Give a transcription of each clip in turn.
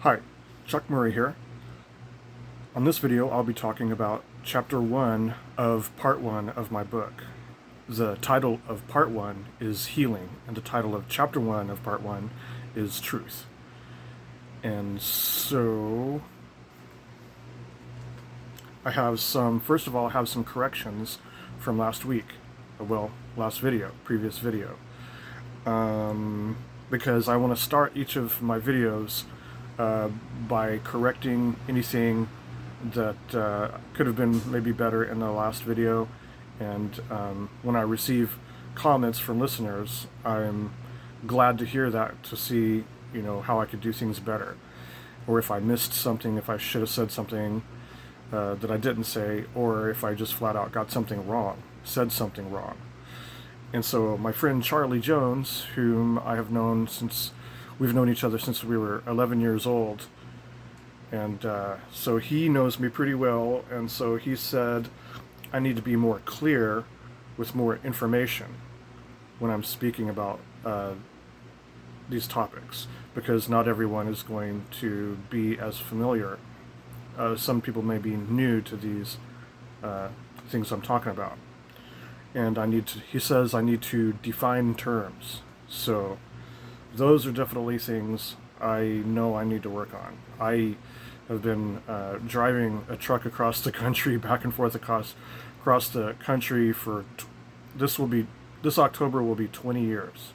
Hi, Chuck Murray here. On this video, I'll be talking about Chapter 1 of Part 1 of my book. The title of Part 1 is Healing, and the title of Chapter 1 of Part 1 is Truth. And so, first of all, I have some corrections from last week. Previous video. Because I want to start each of my videos by correcting anything that could have been maybe better in the last video. And when I receive comments from listeners, I'm glad to hear that, to see, how I could do things better. Or if I missed something, if I should have said something that I didn't say, or if I just flat out got something wrong, said something wrong. And so my friend Charlie Jones, whom I have known we've known each other since we were 11 years old, and so he knows me pretty well, and so he said I need to be more clear with more information when I'm speaking about these topics, because not everyone is going to be as familiar. Some people may be new to these things I'm talking about. And he says I need to define terms. So those are definitely things I know I need to work on. I have been driving a truck across the country, back and forth across the country for, this October will be 20 years.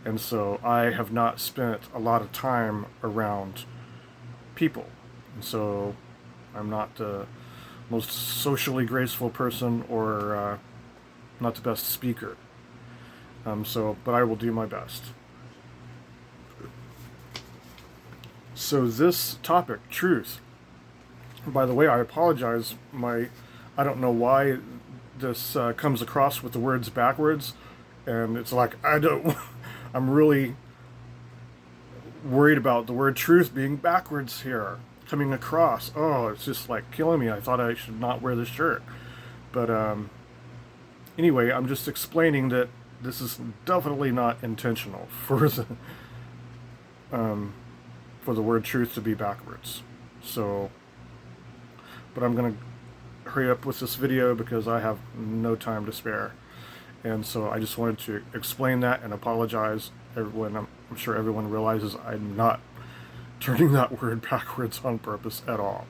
And so I have not spent a lot of time around people. And so I'm not the most socially graceful person, or not the best speaker. But I will do my best. So this topic, truth. By the way, I apologize. I don't know why this comes across with the words backwards, and it's like I'm really worried about the word truth being backwards here, coming across. Oh, it's just like killing me. I thought I should not wear this shirt, but anyway, I'm just explaining that this is definitely not intentional for the word truth to be backwards. So, but I'm going to hurry up with this video because I have no time to spare. And so I just wanted to explain that and apologize. I'm sure everyone realizes I'm not turning that word backwards on purpose at all.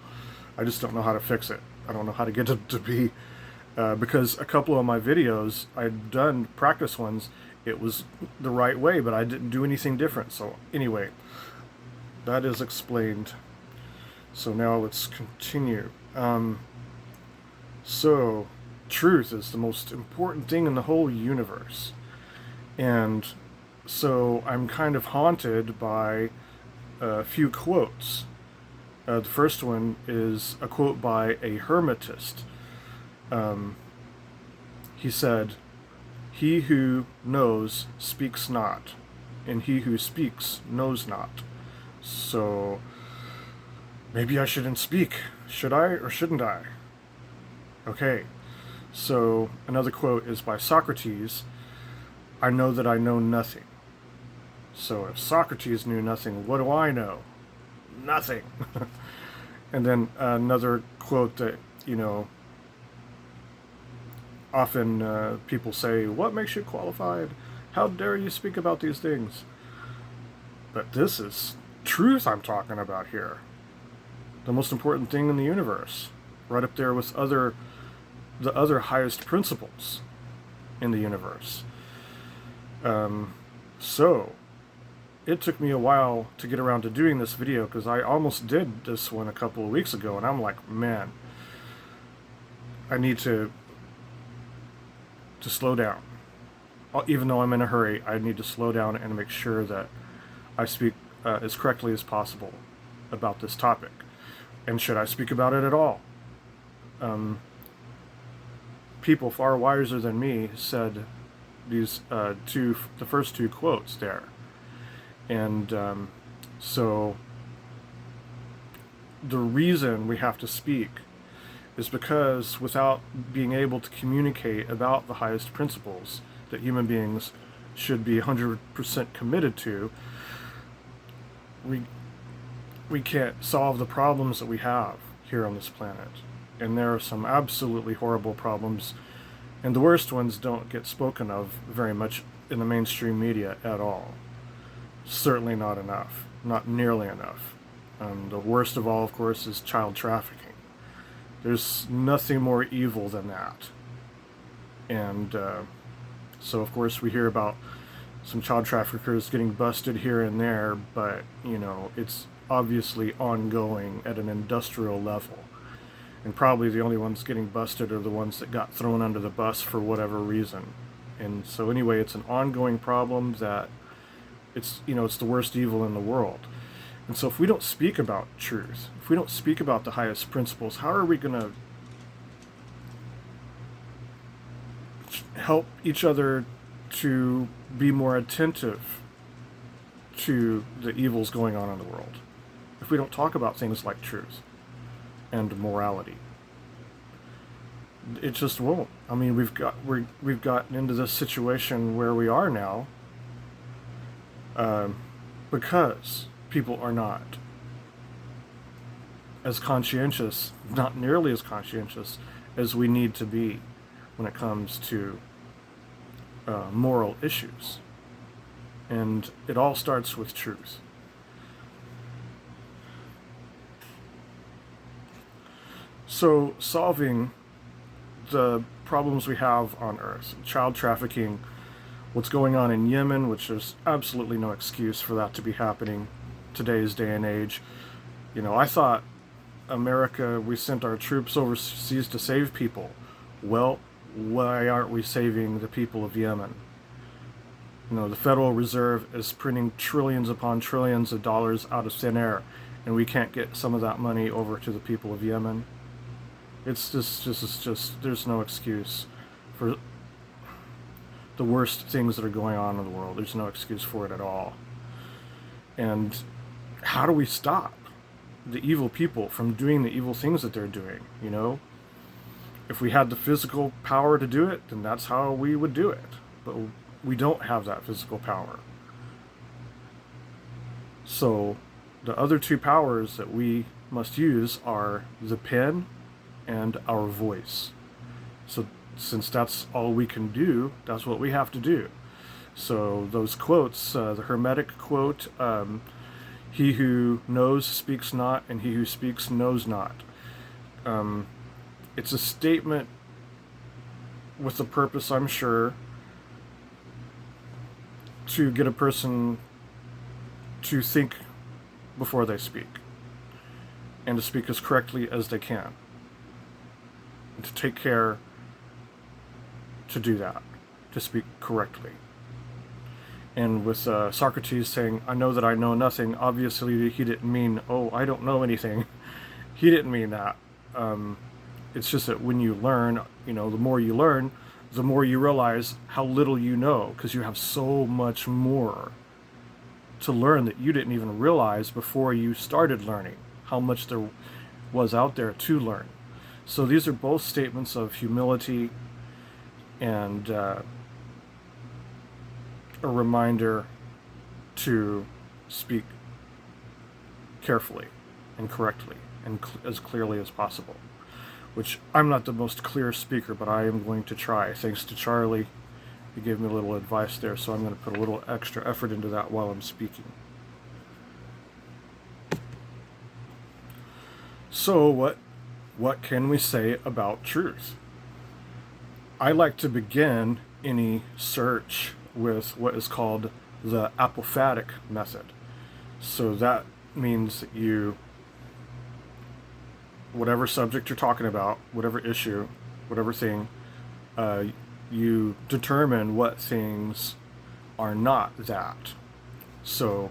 I just don't know how to fix it. I don't know how to get it to be because a couple of my videos, I'd done practice ones, it was the right way, but I didn't do anything different. So anyway, that is explained. So now let's continue. So truth is the most important thing in the whole universe. And so I'm kind of haunted by a few quotes. The first one is a quote by a Hermetist. He said, "He who knows speaks not, and he who speaks knows not." So maybe I shouldn't speak. Should I or shouldn't I? Okay. So another quote is by Socrates. "I know that I know nothing." So if Socrates knew nothing, what do I know? Nothing. And then another quote that, often people say, "What makes you qualified? How dare you speak about these things?" But this is truth I'm talking about here. The most important thing in the universe. Right up there with the other highest principles in the universe. So it took me a while to get around to doing this video, because I almost did this one a couple of weeks ago, and I'm like, man, I need to slow down. Even though I'm in a hurry, I need to slow down and make sure that I speak as correctly as possible about this topic. And should I speak about it at all? People far wiser than me said the first two quotes there. And so the reason we have to speak is because without being able to communicate about the highest principles that human beings should be 100% committed to, we can't solve the problems that we have here on this planet. And there are some absolutely horrible problems, and the worst ones don't get spoken of very much in the mainstream media at all. Certainly not enough, not nearly enough. The worst of all, of course, is child trafficking. There's nothing more evil than that. And so, of course, we hear about some child traffickers getting busted here and there, but, you know, it's obviously ongoing at an industrial level. And probably the only ones getting busted are the ones that got thrown under the bus for whatever reason. And so anyway, it's an ongoing problem that it's, you know, it's the worst evil in the world. And so if we don't speak about truth, if we don't speak about the highest principles, how are we going to help each other to be more attentive to the evils going on in the world if we don't talk about things like truth and morality? It just won't. I mean, we've gotten into this situation where we are now because people are not as conscientious, not nearly as conscientious as we need to be when it comes to moral issues. And it all starts with truth. So solving the problems we have on Earth, child trafficking, what's going on in Yemen, which there's absolutely no excuse for that to be happening today's day and age. You know, I thought America, we sent our troops overseas to save people. Well, why aren't we saving the people of Yemen? You know, the Federal Reserve is printing trillions upon trillions of dollars out of thin air, and we can't get some of that money over to the people of Yemen. It's just there's no excuse for the worst things that are going on in the world. There's no excuse for it at all. And how do we stop the evil people from doing the evil things that they're doing, you know? If we had the physical power to do it, then that's how we would do it. But we don't have that physical power. So the other two powers that we must use are the pen and our voice. So since that's all we can do, that's what we have to do. So those quotes, the Hermetic quote, he who knows speaks not, and he who speaks knows not. It's a statement with the purpose, I'm sure, to get a person to think before they speak, and to speak as correctly as they can, and to take care to do that, to speak correctly. And with Socrates saying, "I know that I know nothing," obviously he didn't mean, "Oh, I don't know anything." He didn't mean that. It's just that when you learn, you know, the more you learn, the more you realize how little you know, because you have so much more to learn that you didn't even realize before you started learning, how much there was out there to learn. So these are both statements of humility and a reminder to speak carefully and correctly and as clearly as possible. Which I'm not the most clear speaker, but I am going to try. Thanks to Charlie, he gave me a little advice there, so I'm going to put a little extra effort into that while I'm speaking. So what can we say about truth? I like to begin any search with what is called the apophatic method. So that means that you, whatever subject you're talking about, whatever issue, whatever thing, you determine what things are not that. So,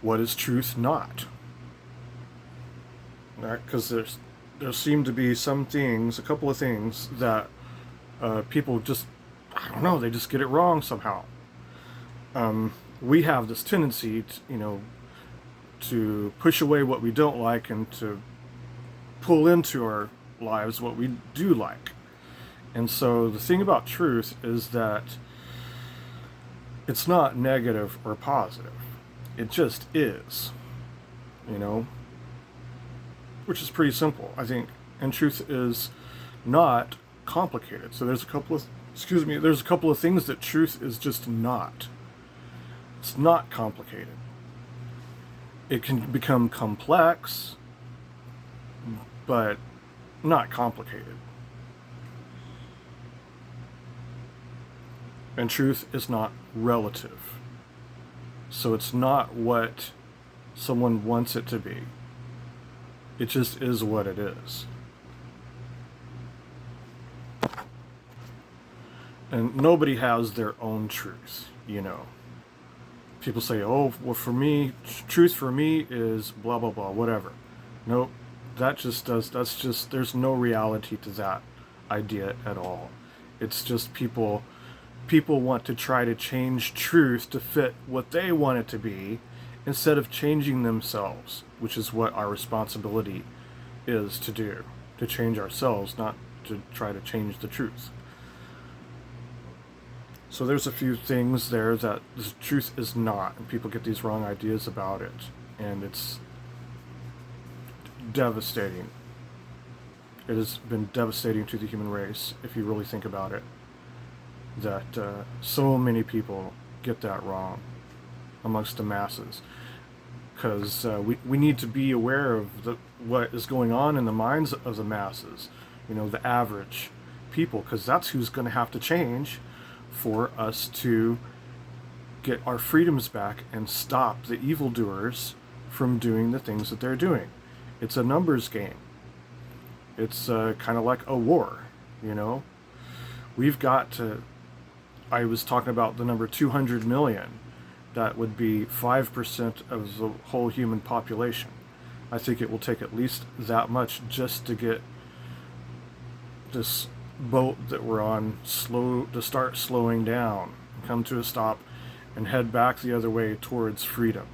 what is truth not? Because there seem to be some things, a couple of things that people just, I don't know, they just get it wrong somehow. We have this tendency to, you know, to push away what we don't like and to pull into our lives what we do like. And so the thing about truth is that it's not negative or positive. It just is. you know, which is pretty simple, I think. And truth is not complicated. So there's a couple of, there's a couple of things that truth is just not. It's not complicated. It can become complex, but not complicated. And truth is not relative. So it's not what someone wants it to be. It just is what it is. And nobody has their own truth, you know. People say, oh, well, for me, truth for me is blah, blah, blah, whatever. Nope, that's just, there's no reality to that idea at all. It's just people want to try to change truth to fit what they want it to be instead of changing themselves, which is what our responsibility is to do, to change ourselves, not to try to change the truth. So there's a few things there that the truth is not, and people get these wrong ideas about it, and it's devastating. It has been devastating to the human race, if you really think about it, that so many people get that wrong amongst the masses. Because we need to be aware of what is going on in the minds of the masses, you know, the average people, because that's who's going to have to change for us to get our freedoms back and stop the evildoers from doing the things that they're doing. It's a numbers game. It's kind of like a war, you know. We've got to, I was talking about the number 200 million. That would be 5% of the whole human population. I think it will take at least that much just to get this boat that we're on to start slowing down, come to a stop, and head back the other way towards freedom.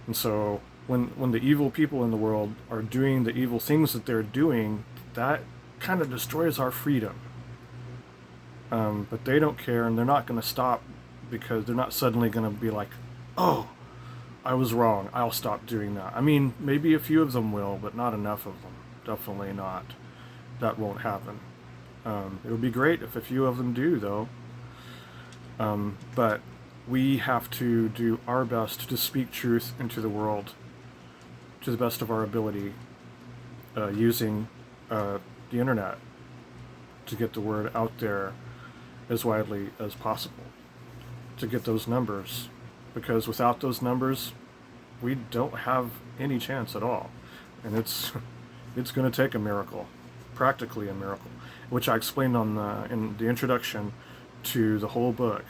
And so when the evil people in the world are doing the evil things that they're doing, that kind of destroys our freedom. But they don't care, and they're not going to stop, because they're not suddenly going to be like, oh, I was wrong, I'll stop doing that. I mean, maybe a few of them will, but not enough of them. Definitely not. That won't happen. It would be great if a few of them do, though. But we have to do our best to speak truth into the world to the best of our ability, using the internet to get the word out there as widely as possible, to get those numbers, because without those numbers we don't have any chance at all. And it's going to take a miracle, practically a miracle, which I explained on in the introduction to the whole book.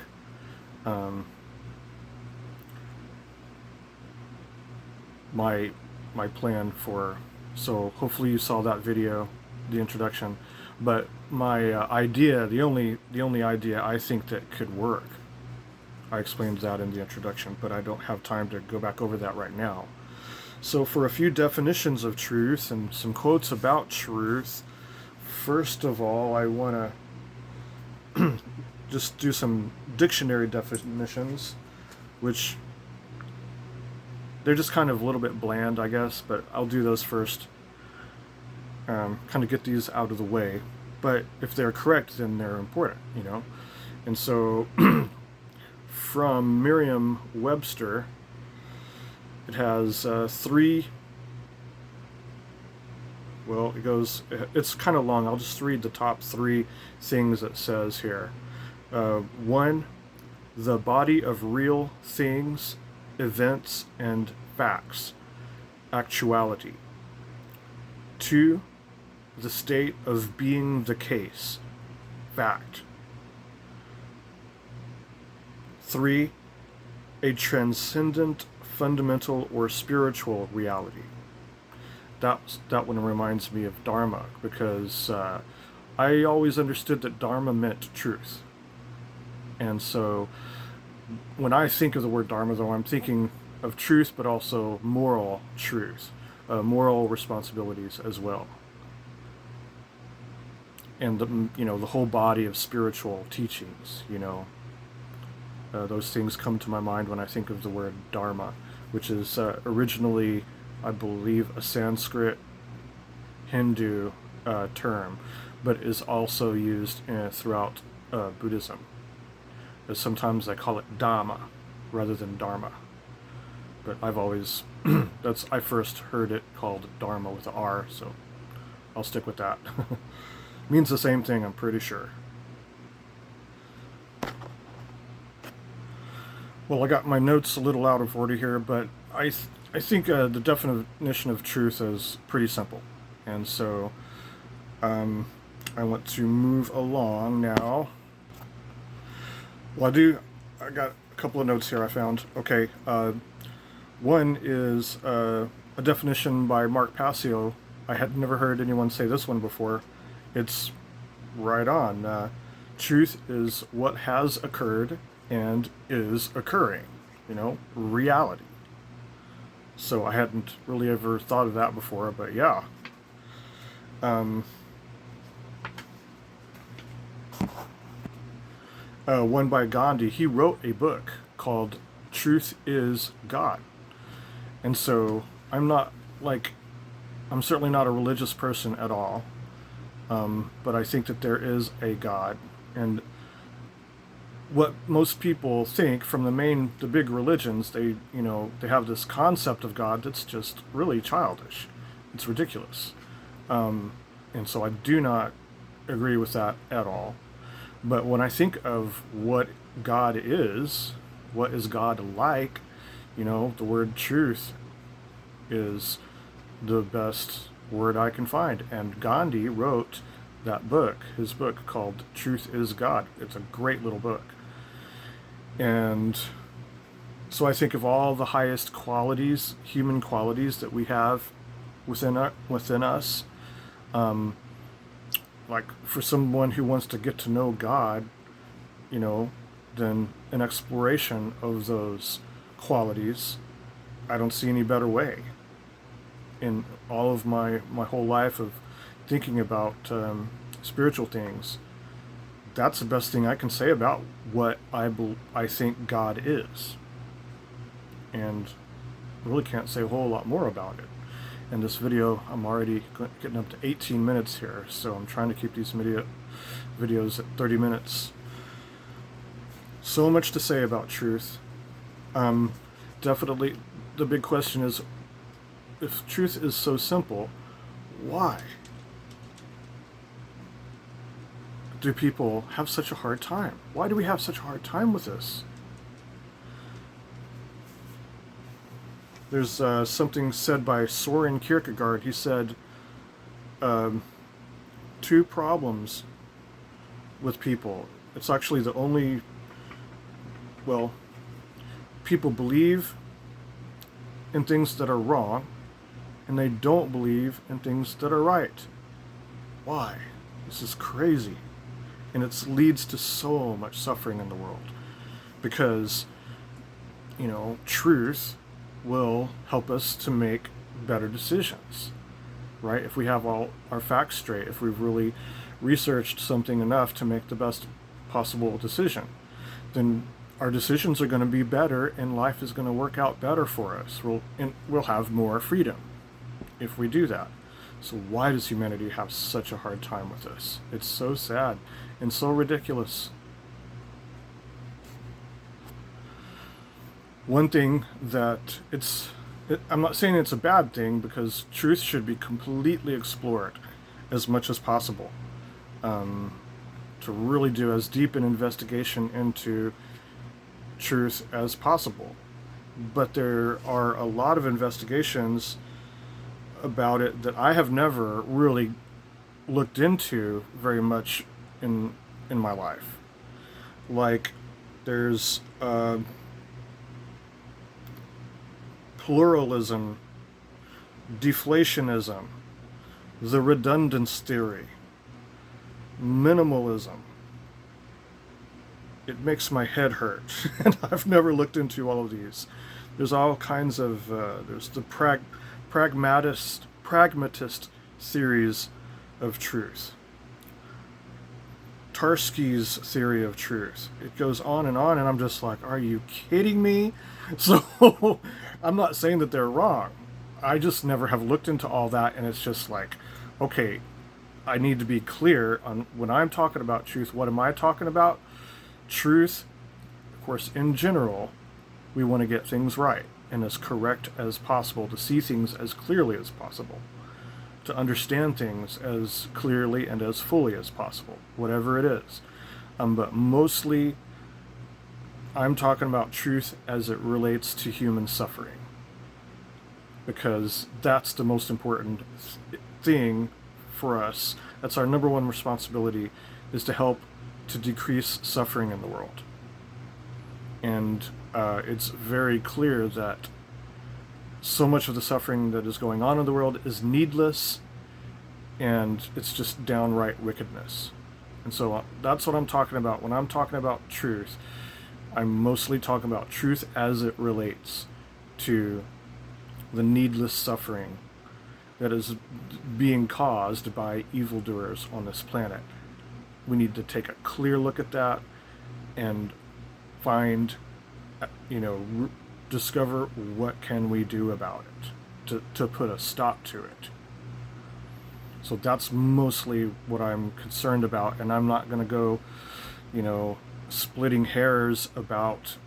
My plan for, so hopefully you saw that video, the introduction, but my idea, the only idea I think that could work, I explained that in the introduction, but I don't have time to go back over that right now. So for a few definitions of truth and some quotes about truth, first of all, I want to just do some dictionary definitions, which they're just kind of a little bit bland, I guess, but I'll do those first. Kind of get these out of the way. But if they're correct, then they're important, you know? And so from Merriam-Webster, it has three, well, it's kind of long. I'll just read the top three things it says here. 1, the body of real things, events, and facts, actuality. 2, the state of being the case, fact. 3, a transcendent, fundamental, or spiritual reality. That one reminds me of Dharma, because I always understood that Dharma meant truth. And so when I think of the word Dharma, though, I'm thinking of truth, but also moral truth, moral responsibilities as well. And the whole body of spiritual teachings, those things come to my mind when I think of the word Dharma. which is originally, I believe, a Sanskrit Hindu term, but is also used throughout Buddhism. Sometimes they call it Dhamma rather than Dharma. But I've always, I first heard it called Dharma with an R, so I'll stick with that. Means the same thing, I'm pretty sure. Well, I got my notes a little out of order here, but I think the definition of truth is pretty simple. And so I want to move along now. Well, I got a couple of notes here I found. Okay, one is a definition by Mark Passio. I had never heard anyone say this one before. It's right on. Truth is what has occurred and is occurring. Reality. So I hadn't really ever thought of that before, but yeah. One by Gandhi. He wrote a book called Truth is God. And so I'm certainly not a religious person at all, but I think that there is a God. And what most people think from the big religions, they have this concept of God that's just really childish. It's ridiculous. And so I do not agree with that at all. But when I think of what God is, what is God like, the word truth is the best word I can find. And Gandhi wrote that book, his book called Truth is God. It's a great little book. And so I think of all the highest qualities, human qualities that we have within us. Like for someone who wants to get to know God, then an exploration of those qualities, I don't see any better way. In all of my whole life of thinking about spiritual things, that's the best thing I can say about what I think God is. And I really can't say a whole lot more about it. In this video, I'm already getting up to 18 minutes here, so I'm trying to keep these videos at 30 minutes. So much to say about truth. Definitely, the big question is, if truth is so simple, why do people have such a hard time? Why do we have such a hard time with this? There's something said by Soren Kierkegaard. He said, two problems with people. It's actually the only, people believe in things that are wrong, and they don't believe in things that are right. Why? This is crazy. And it leads to so much suffering in the world. Because, truth will help us to make better decisions, right? If we have all our facts straight, if we've really researched something enough to make the best possible decision, then our decisions are going to be better and life is going to work out better for us. We'll have more freedom if we do that. So why does humanity have such a hard time with this? It's so sad and so ridiculous. One thing that I'm not saying it's a bad thing, because truth should be completely explored as much as possible, to really do as deep an investigation into truth as possible. But there are a lot of investigations about it that I have never really looked into very much in my life. Like there's pluralism, deflationism, the redundance theory, minimalism. It makes my head hurt, and I've never looked into all of these. There's all kinds of, there's the pragmatist theories of truth. Tarski's theory of truth. It goes on, and I'm just like, are you kidding me? So I'm not saying that they're wrong. I just never have looked into all that, and it's just like, okay, I need to be clear on when I'm talking about truth, what am I talking about? Truth, of course, in general, we want to get things right and as correct as possible, to see things as clearly as possible, to understand things as clearly and as fully as possible, whatever it is. But mostly, I'm talking about truth as it relates to human suffering, because that's the most important thing for us. That's our number one responsibility, is to help to decrease suffering in the world. And it's very clear that so much of the suffering that is going on in the world is needless, and it's just downright wickedness. And so that's what I'm talking about. When I'm talking about truth, I'm mostly talking about truth as it relates to the needless suffering that is being caused by evildoers on this planet. We need to take a clear look at that and find, discover what can we do about it to put a stop to it. So that's mostly what I'm concerned about, and I'm not going to go, splitting hairs about,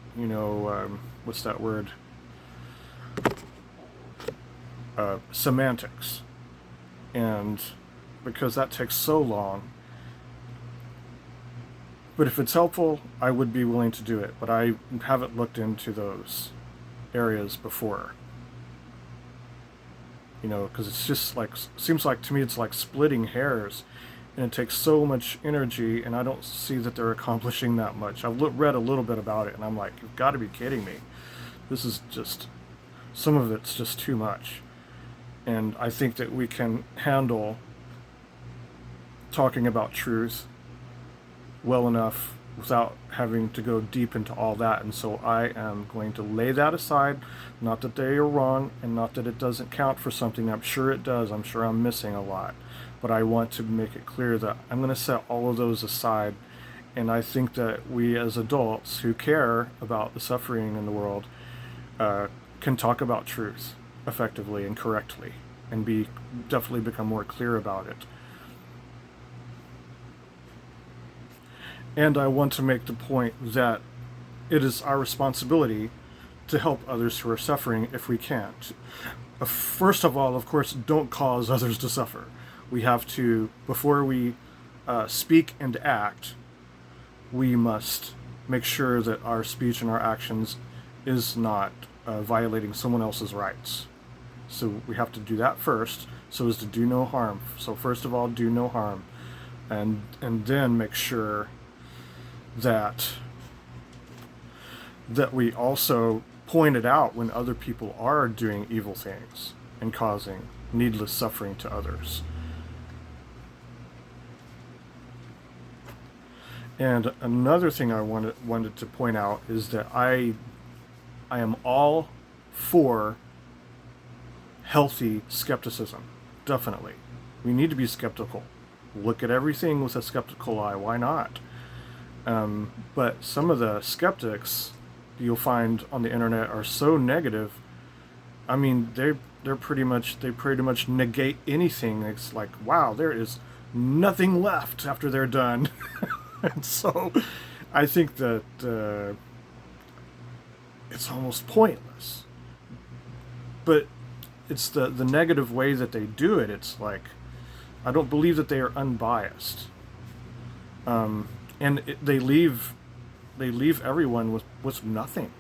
what's that word? Semantics. And because that takes so long. But if it's helpful, I would be willing to do it, but I haven't looked into those areas before. Because it's just like, seems like to me it's like splitting hairs, and it takes so much energy, and I don't see that they're accomplishing that much. I've read a little bit about it, and I'm like, you've got to be kidding me. This is just, some of it's just too much. And I think that we can handle talking about truth well enough without having to go deep into all that. And so I am going to lay that aside. Not that they are wrong, and not that it doesn't count for something. I'm sure it does. I'm sure I'm missing a lot. But I want to make it clear that I'm going to set all of those aside. And I think that we as adults who care about the suffering in the world can talk about truth effectively and correctly, and definitely become more clear about it. And I want to make the point that it is our responsibility to help others who are suffering if we can. First of all, of course, don't cause others to suffer. We have to, before we speak and act, we must make sure that our speech and our actions is not violating someone else's rights. So we have to do that first, so as to do no harm. So first of all, do no harm, and then make sure that we also point it out when other people are doing evil things and causing needless suffering to others. And another thing I wanted to point out is that I am all for healthy skepticism. Definitely. We need to be skeptical. Look at everything with a skeptical eye. Why not? But some of the skeptics you'll find on the internet are so negative. I mean, they pretty much negate anything. It's like, wow, there is nothing left after they're done. And so I think that it's almost pointless. But it's the negative way that they do it. It's like, I don't believe that they are unbiased. And they leave everyone with nothing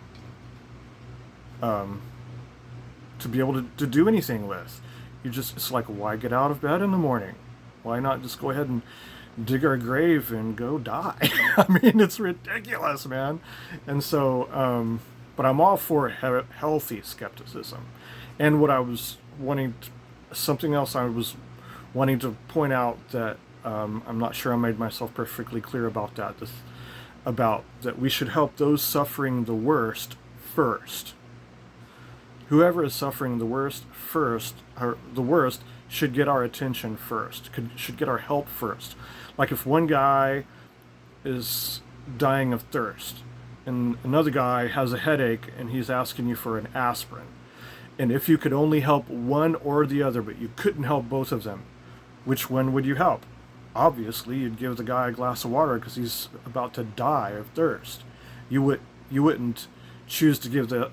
to be able to do anything with. It's like, why get out of bed in the morning? Why not just go ahead and dig our grave and go die? I mean, it's ridiculous, man. And so, but I'm all for healthy skepticism. And what I was something else I was wanting to point out that I'm not sure I made myself perfectly clear about that. About that we should help those suffering the worst first. Whoever is suffering the worst first, or the worst, should get our attention first. Should get our help first. Like if one guy is dying of thirst, and another guy has a headache and he's asking you for an aspirin. And if you could only help one or the other, but you couldn't help both of them, which one would you help? Obviously, you'd give the guy a glass of water because he's about to die of thirst. You wouldn't choose to give the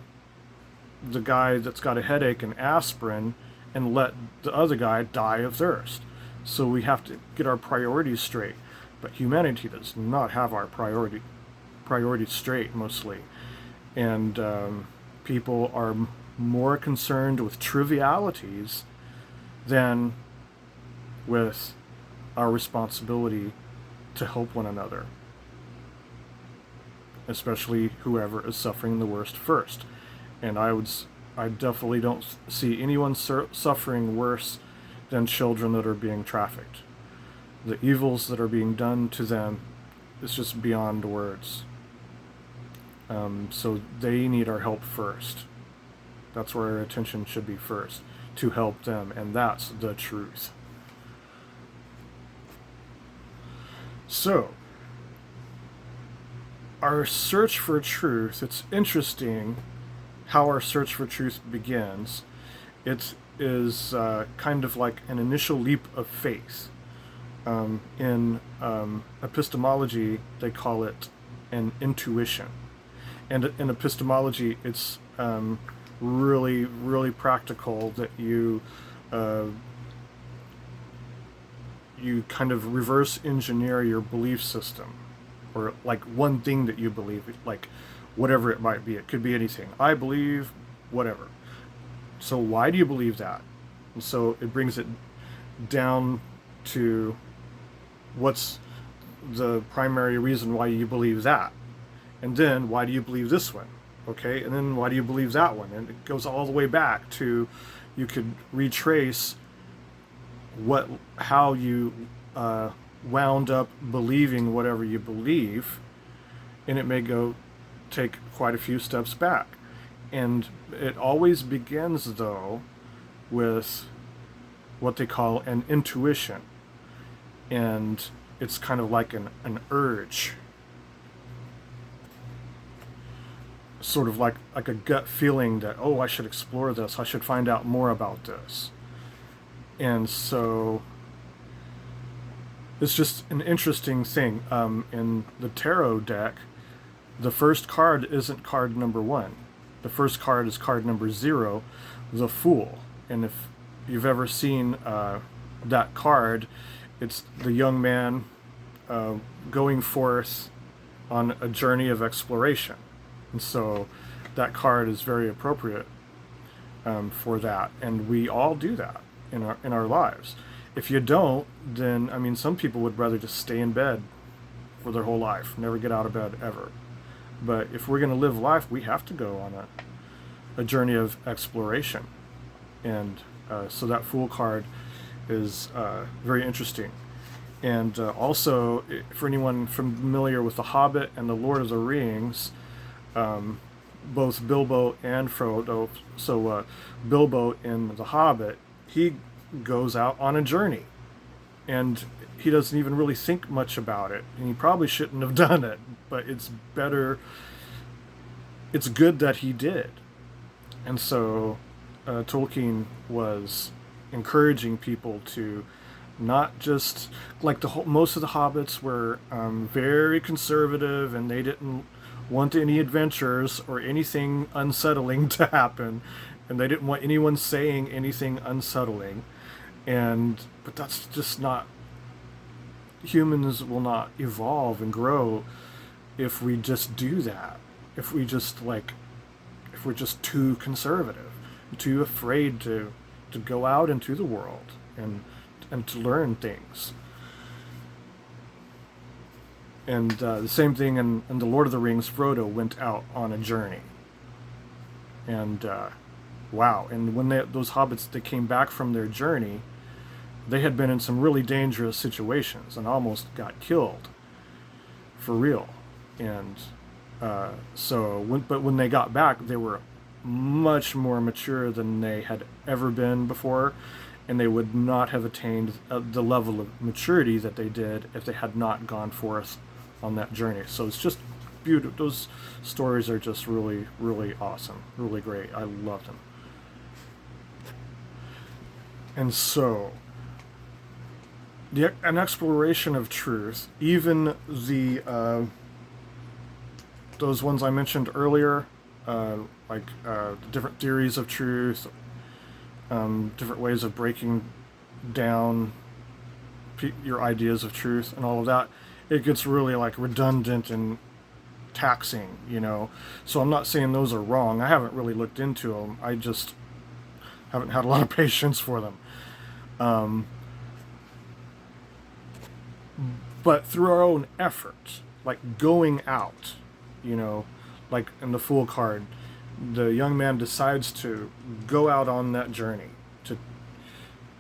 guy that's got a headache an aspirin and let the other guy die of thirst. So we have to get our priorities straight. But humanity does not have our priorities straight mostly, and people are more concerned with trivialities than with our responsibility to help one another, especially whoever is suffering the worst first. And I definitely don't see anyone suffering worse than children that are being trafficked. The evils that are being done to them is just beyond words. So they need our help first. That's where our attention should be first, to help them, and that's the truth. So, our search for truth, it's interesting how our search for truth begins. It is kind of like an initial leap of faith. In epistemology, they call it an intuition. And in epistemology, it's really, really practical that you kind of reverse engineer your belief system, or like one thing that you believe, like whatever it might be. It could be anything. I believe whatever. So why do you believe that? And so it brings it down to what's the primary reason why you believe that, and then why do you believe this one? Okay, and then why do you believe that one? And it goes all the way back to, you could retrace how you wound up believing whatever you believe, and it may take quite a few steps back. And it always begins, though, with what they call an intuition. And it's kind of like an urge. Sort of like a gut feeling that, oh, I should explore this, I should find out more about this. And so it's just an interesting thing. In the tarot deck, the first card isn't card number 1. The first card is card number 0, the Fool. And if you've ever seen that card, it's the young man going forth on a journey of exploration. And so that card is very appropriate for that. And we all do that in our lives. If you don't, then, I mean, some people would rather just stay in bed for their whole life, never get out of bed ever. But if we're going to live life, we have to go on a journey of exploration. And so that Fool card is very interesting. And also, for anyone familiar with The Hobbit and The Lord of the Rings, both Bilbo and Frodo, so Bilbo in The Hobbit, he goes out on a journey. And he doesn't even really think much about it. And he probably shouldn't have done it. But it's good that he did. And so Tolkien was encouraging people to not just, like most of the hobbits were very conservative, and they didn't want any adventures or anything unsettling to happen, and they didn't want anyone saying anything unsettling. But that's just not, humans will not evolve and grow if we just do that. If we're just too conservative, too afraid to go out into the world and to learn things. And the same thing in The Lord of the Rings, Frodo went out on a journey. And wow, and when those hobbits, they came back from their journey, they had been in some really dangerous situations and almost got killed, for real. And but when they got back, they were much more mature than they had ever been before, and they would not have attained the level of maturity that they did if they had not gone forth on that journey. So it's just beautiful. Those stories are just really, really awesome, really great. I love them. And so, an exploration of truth, even the those ones I mentioned earlier, the different theories of truth, different ways of breaking down your ideas of truth and all of that, it gets really like redundant and taxing, you know. So I'm not saying those are wrong. I haven't really looked into them. I just haven't had a lot of patience for them. But through our own effort, like going out, you know, like in the Fool card, the young man decides to go out on that journey, to,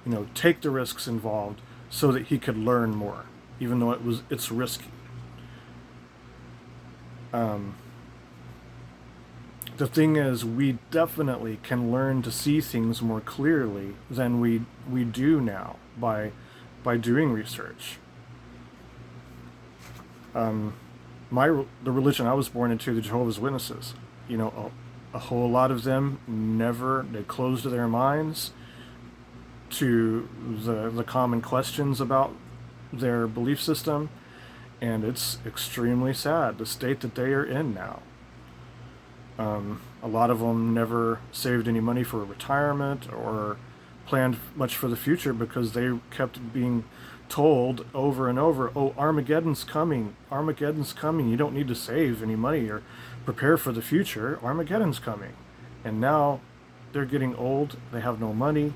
you know, take the risks involved so that he could learn more, even though it's risky. The thing is, we definitely can learn to see things more clearly than we do now by doing research. The religion I was born into, the Jehovah's Witnesses, you know, a whole lot of them they closed their minds to the common questions about their belief system, and it's extremely sad the state that they are in now. A lot of them never saved any money for retirement or planned much for the future because they kept being told over and over, oh, Armageddon's coming, you don't need to save any money or prepare for the future, Armageddon's coming. And now they're getting old, they have no money.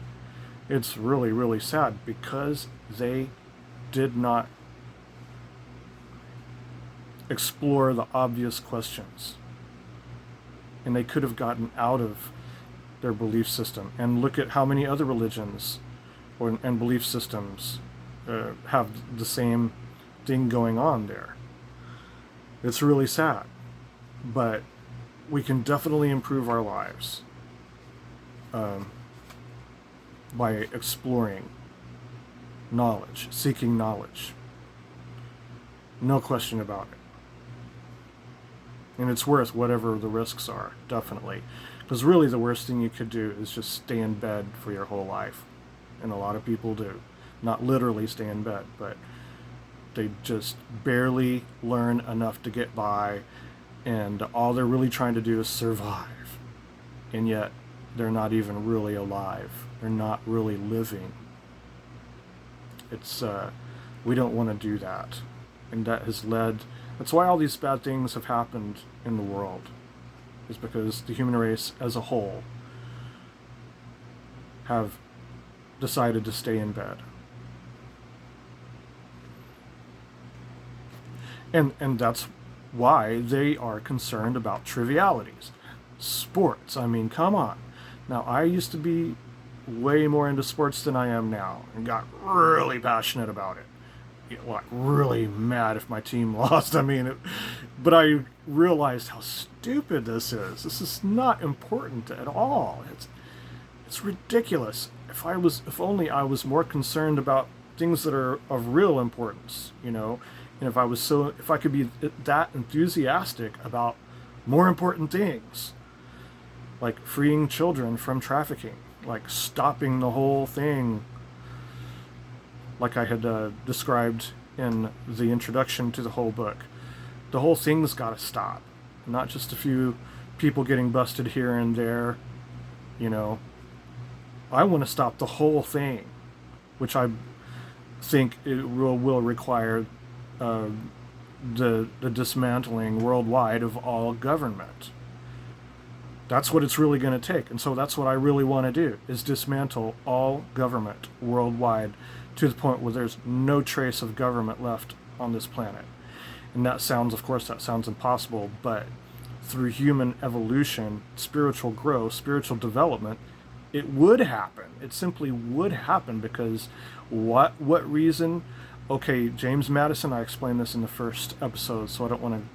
It's really, really sad because they did not explore the obvious questions. And they could have gotten out of their belief system. And look at how many other religions and belief systems have the same thing going on there. It's really sad. But we can definitely improve our lives by exploring knowledge, seeking knowledge. No question about it. And it's worth whatever the risks are, definitely. Because really the worst thing you could do is just stay in bed for your whole life. And a lot of people do. Not literally stay in bed, but they just barely learn enough to get by, and all they're really trying to do is survive. And yet they're not even really alive. They're not really living. It's we don't want to do that. And that's why all these bad things have happened in the world, is because the human race as a whole have decided to stay in bed. And that's why they are concerned about trivialities. Sports, I mean, come on. Now, I used to be way more into sports than I am now, and got really passionate about it. Like, really mad if my team lost. I mean, but I realized how stupid this is. This is not important at all. It's ridiculous. If only I was more concerned about things that are of real importance, you know, and if I could be that enthusiastic about more important things, like freeing children from trafficking, like stopping the whole thing, like I had described in the introduction to the whole book. The whole thing's got to stop, not just a few people getting busted here and there, you know. I want to stop the whole thing, which I think it will require the dismantling worldwide of all government. That's what it's really going to take. And so that's what I really want to do, is dismantle all government worldwide to the point where there's no trace of government left on this planet. And that sounds impossible, but through human evolution, spiritual growth, spiritual development, it would happen. It simply would happen, because what reason? Okay, James Madison, I explained this in the first episode, so I don't want to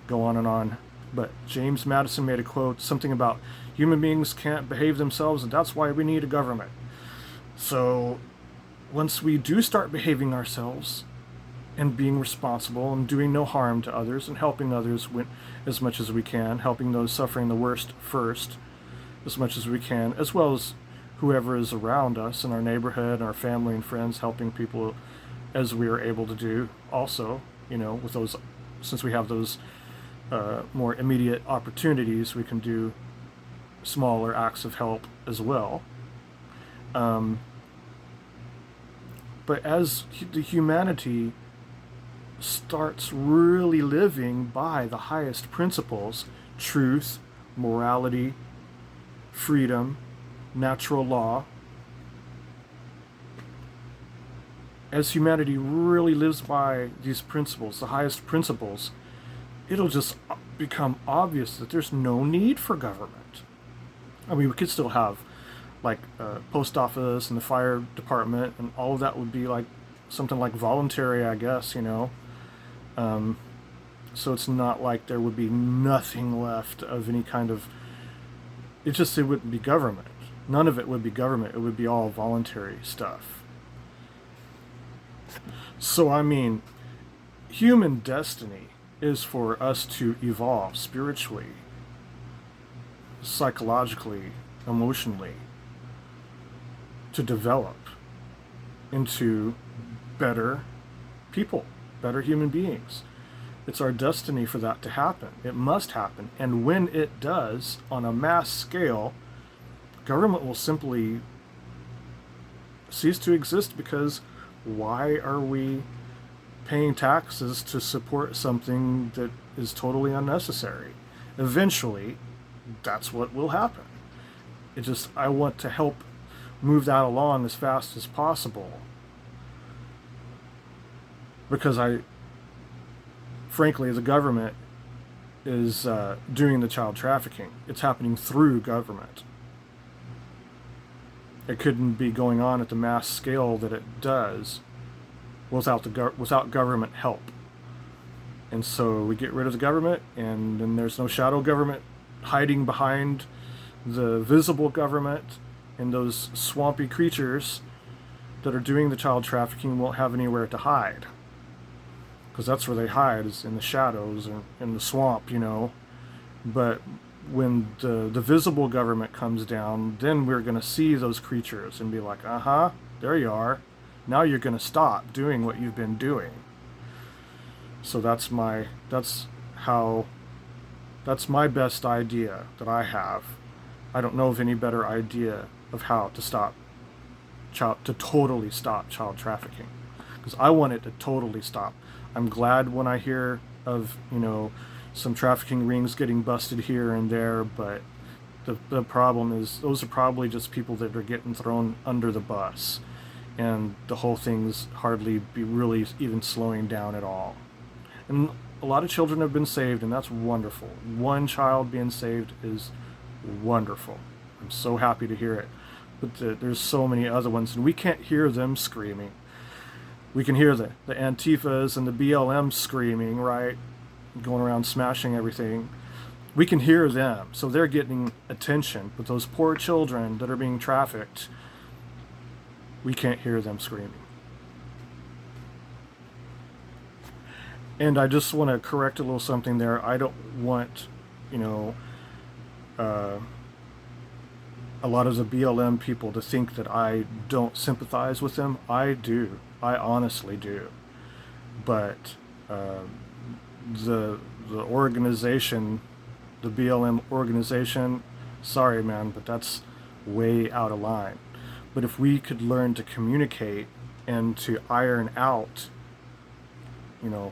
go on and on, but James Madison made a quote, something about human beings can't behave themselves, and that's why we need a government. So once we do start behaving ourselves and being responsible and doing no harm to others and helping others as much as we can, helping those suffering the worst first as much as we can, as well as whoever is around us in our neighborhood, our family and friends, helping people as we are able to do also, with those, since we have those more immediate opportunities, we can do smaller acts of help as well. But as the humanity starts really living by the highest principles, truth, morality, freedom, natural law, as humanity really lives by these principles, the highest principles, it'll just become obvious that there's no need for government. I mean, we could still have like post office and the fire department, and all of that would be like something like voluntary, I guess, so it's not like there would be nothing left of any kind of, it wouldn't be government. None of it would be government. It would be all voluntary stuff. So, I mean, human destiny is for us to evolve spiritually, psychologically, emotionally, to develop into better people, better human beings. It's our destiny for that to happen. It must happen. And when it does, on a mass scale, government will simply cease to exist, because why are we paying taxes to support something that is totally unnecessary? Eventually, that's what will happen. I want to help move that along as fast as possible, because frankly, the government is doing the child trafficking. It's happening through government. It couldn't be going on at the mass scale that it does without government help. And so we get rid of the government, and then there's no shadow government hiding behind the visible government, and those swampy creatures that are doing the child trafficking won't have anywhere to hide. Because that's where they hide, is in the shadows and in the swamp, But when the visible government comes down, then we're going to see those creatures and be like, there you are. Now you're going to stop doing what you've been doing. So that's my best idea that I have. I don't know of any better idea of how to totally stop child trafficking, because I want it to totally stop. I'm glad when I hear of, some trafficking rings getting busted here and there, but the problem is those are probably just people that are getting thrown under the bus, and the whole thing's hardly be really even slowing down at all. And a lot of children have been saved, and that's wonderful. One child being saved is wonderful. I'm so happy to hear it. But there's so many other ones, and we can't hear them screaming. We can hear the Antifas and the BLM screaming, right? Going around smashing everything. We can hear them, so they're getting attention. But those poor children that are being trafficked, we can't hear them screaming. And I just want to correct a little something there. I don't want, a lot of the BLM people to think that I don't sympathize with them. I do. I honestly do. But the organization, the BLM organization, sorry man, but that's way out of line. But if we could learn to communicate and to iron out,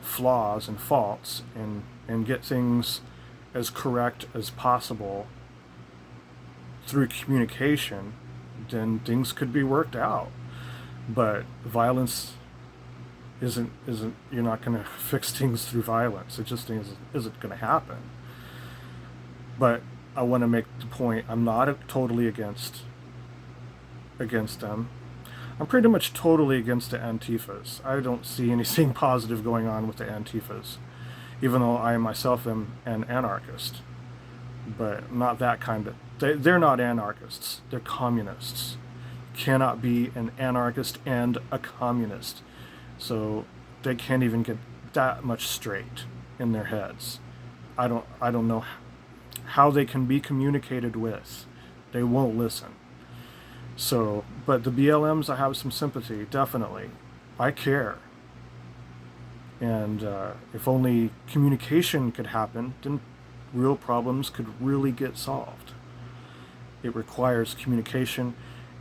flaws and faults, and get things as correct as possible through communication, then things could be worked out. But violence isn't you're not going to fix things through violence. It just isn't going to happen. But I want to make the point, I'm not totally against them. I'm pretty much totally against the Antifas. I don't see anything positive going on with the Antifas, even though I myself am an anarchist. But not that kind of... They're not anarchists. They're communists. Cannot be an anarchist and a communist. So they can't even get that much straight in their heads. I don't know how they can be communicated with. They won't listen. So, but the BLMs, I have some sympathy, definitely. I care. And if only communication could happen, then real problems could really get solved. It requires communication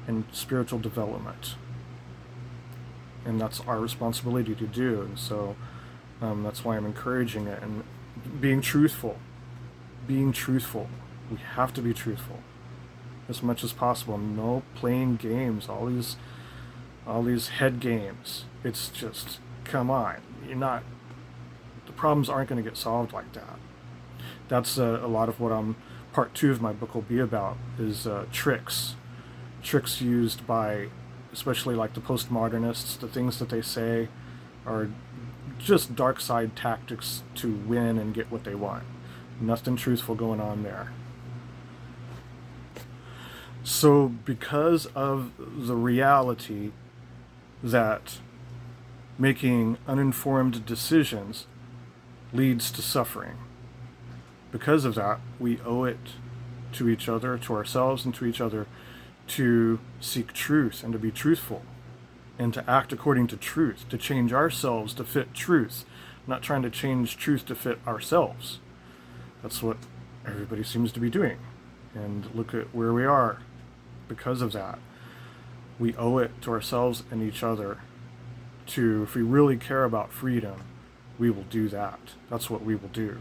and spiritual development. And that's our responsibility to do. And so that's why I'm encouraging it. And being truthful. Being truthful. We have to be truthful as much as possible. No playing games, all these head games. It's just, come on. The problems aren't going to get solved like that. That's a lot of what part 2 of my book will be about, is tricks used by, especially like the postmodernists. The things that they say are just dark side tactics to win and get what they want. Nothing truthful going on there. So because of the reality that making uninformed decisions leads to suffering, because of that, we owe it to each other, to ourselves and to each other, to seek truth and to be truthful and to act according to truth, to change ourselves to fit truth, not trying to change truth to fit ourselves. That's what everybody seems to be doing. And look at where we are because of that. We owe it to ourselves and each other to, if we really care about freedom, we will do that. That's what we will do.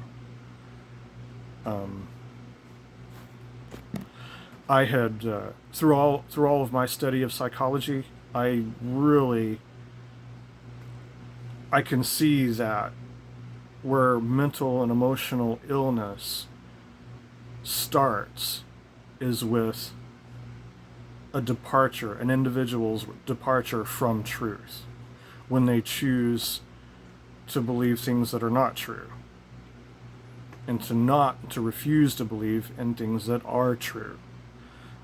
I had, through all of my study of psychology, I can see that where mental and emotional illness starts is with a departure, an individual's departure from truth, when they choose to believe things that are not true, and to refuse to believe in things that are true.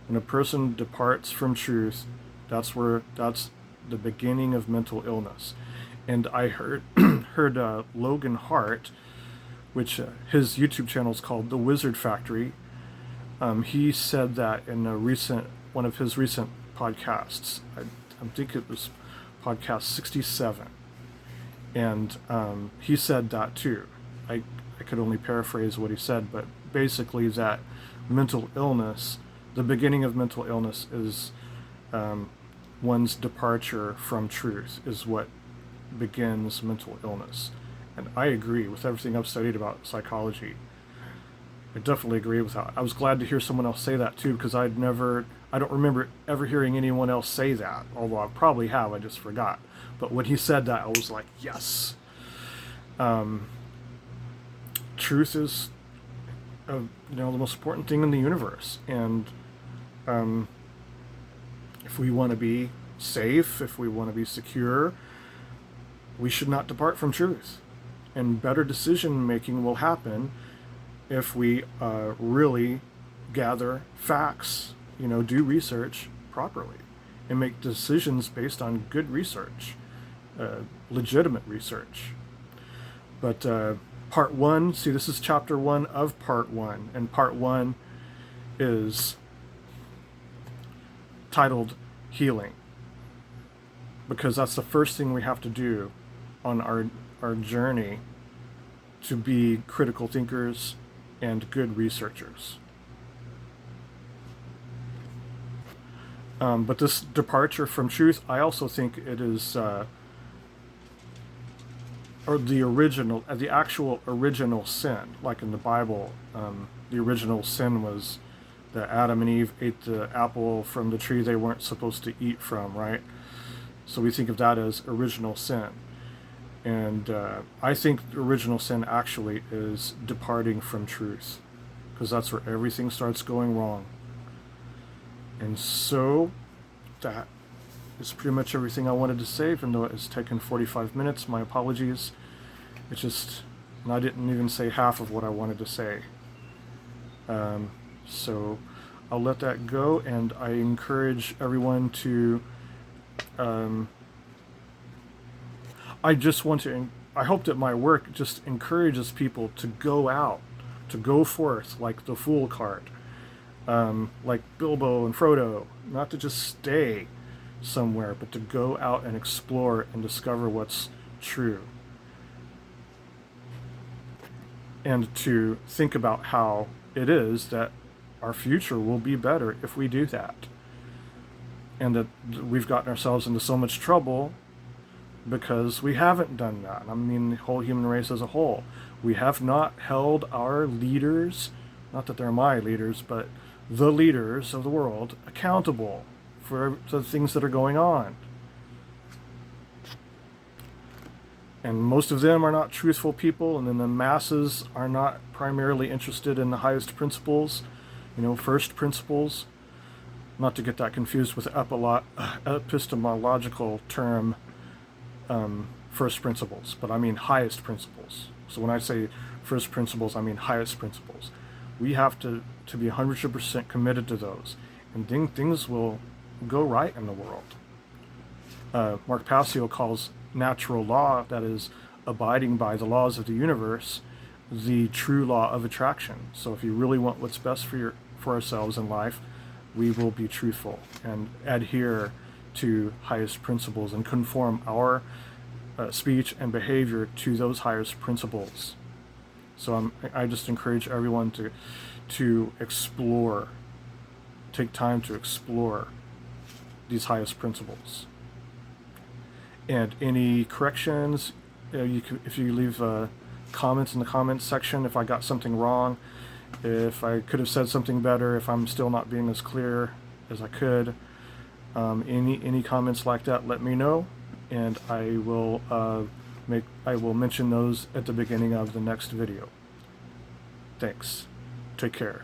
When a person departs from truth, that's the beginning of mental illness. And I heard Logan Hart, which his YouTube channel is called The Wizard Factory. He said that in one of his recent podcasts. I think it was podcast 67, and he said that too. I could only paraphrase what he said, but basically that mental illness, the beginning of mental illness is one's departure from truth is what begins mental illness. And I agree with everything I've studied about psychology. I definitely agree with that. I was glad to hear someone else say that too, because I don't remember ever hearing anyone else say that, although I probably have, I just forgot. But when he said that, I was like, yes. Truth is the most important thing in the universe. And if we want to be safe, if we want to be secure, we should not depart from truth. And better decision making will happen if we really gather facts, do research properly, and make decisions based on good research, legitimate research. But part 1, see, this is chapter 1 of part 1, and part 1 is titled Healing, because that's the first thing we have to do on our journey to be critical thinkers and good researchers. But this departure from truth, I also think it is, or the actual original sin, like in the Bible, the original sin was that Adam and Eve ate the apple from the tree they weren't supposed to eat from, right? So we think of that as original sin. And I think the original sin actually is departing from truth, because that's where everything starts going wrong. And so that is pretty much everything I wanted to say, even though it has taken 45 minutes. My apologies. And I didn't even say half of what I wanted to say. So I'll let that go, and I encourage everyone to I just want to, I hope that my work just encourages people to go out, to go forth like the Fool card, like Bilbo and Frodo, not to just stay somewhere, but to go out and explore and discover what's true. And to think about how it is that our future will be better if we do that. And that we've gotten ourselves into so much trouble because we haven't done that. I mean, the whole human race as a whole. We have not held our leaders, not that they're my leaders, but the leaders of the world, accountable for the things that are going on. And most of them are not truthful people, and then the masses are not primarily interested in the highest principles, first principles. Not to get that confused with the epistemological term, first principles, but I mean highest principles. So when I say first principles, I mean highest principles. We have to be 100% committed to those, and then things will go right in the world. Mark Passio calls natural law, that is, abiding by the laws of the universe, the true law of attraction. So if you really want what's best for ourselves in life, we will be truthful and adhere to highest principles and conform our speech and behavior to those highest principles. So I just encourage everyone to explore, take time to explore these highest principles. And any corrections, if you leave comments in the comments section, if I got something wrong, if I could have said something better, if I'm still not being as clear as I could, any comments like that, let me know, and I will mention those at the beginning of the next video. Thanks. Take care.